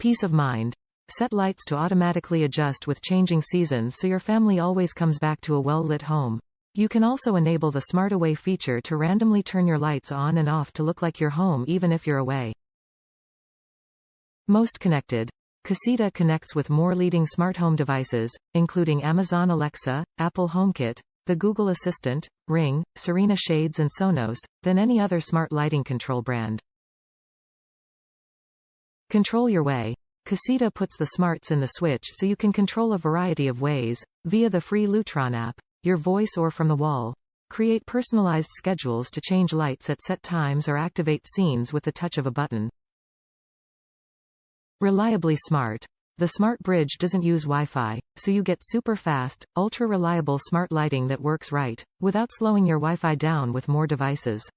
Peace of mind. Set lights to automatically adjust with changing seasons so your family always comes back to a well-lit home. You can also enable the Smart Away feature to randomly turn your lights on and off to look like your home even if you're away. Most connected. Caseta connects with more leading smart home devices, including Amazon Alexa, Apple HomeKit, the Google Assistant, Ring, Serena Shades and Sonos, than any other smart lighting control brand. Control your way. Caseta puts the smarts in the switch so you can control a variety of ways, via the free Lutron app, your voice or from the wall. Create personalized schedules to change lights at set times or activate scenes with the touch of a button. Reliably smart. The smart bridge doesn't use Wi-Fi, so you get super fast, ultra-reliable smart lighting that works right, without slowing your Wi-Fi down with more devices.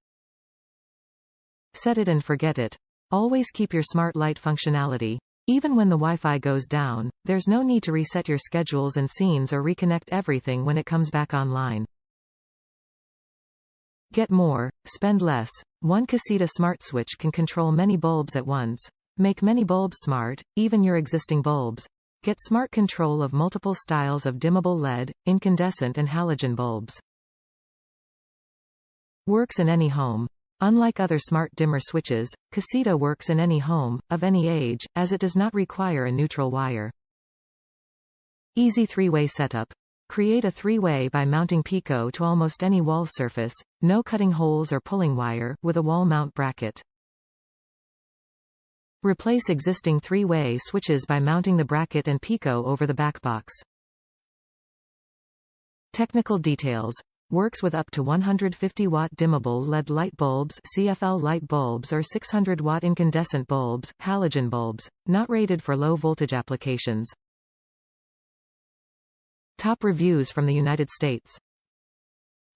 Set it and forget it. Always keep your smart light functionality. Even when the Wi-Fi goes down, there's no need to reset your schedules and scenes or reconnect everything when it comes back online. Get more, spend less. One Caseta smart switch can control many bulbs at once. Make many bulbs smart, even your existing bulbs. Get smart control of multiple styles of dimmable LED, incandescent and halogen bulbs. Works in any home. Unlike other smart dimmer switches, Caseta works in any home, of any age, as it does not require a neutral wire. Easy three-way setup. Create a three-way by mounting Pico to almost any wall surface, no cutting holes or pulling wire, with a wall mount bracket. Replace existing three-way switches by mounting the bracket and Pico over the back box. Technical details. Works with up to 150-watt dimmable LED light bulbs, CFL light bulbs or 600-watt incandescent bulbs, halogen bulbs, not rated for low-voltage applications. Top reviews from the United States.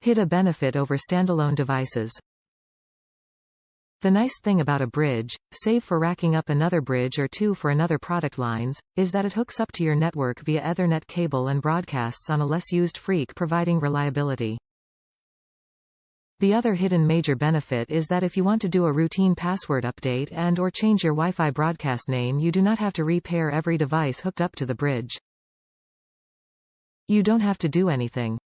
Hit a benefit over standalone devices. The nice thing about a bridge, save for racking up another bridge or two for another product lines, is that it hooks up to your network via Ethernet cable and broadcasts on a less used freq, providing reliability. The other hidden major benefit is that if you want to do a routine password update and/or change your Wi-Fi broadcast name, you do not have to repair every device hooked up to the bridge. You don't have to do anything.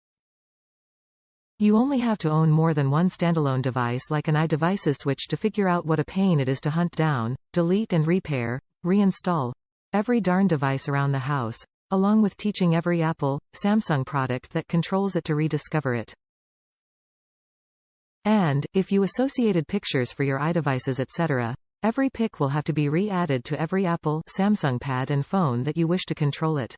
You only have to own more than one standalone device like an iDevices switch to figure out what a pain it is to hunt down, delete and repair, reinstall every darn device around the house, along with teaching every Apple, Samsung product that controls it to rediscover it. And, if you associated pictures for your iDevices etc., every pic will have to be re-added to every Apple, Samsung pad and phone that you wish to control it.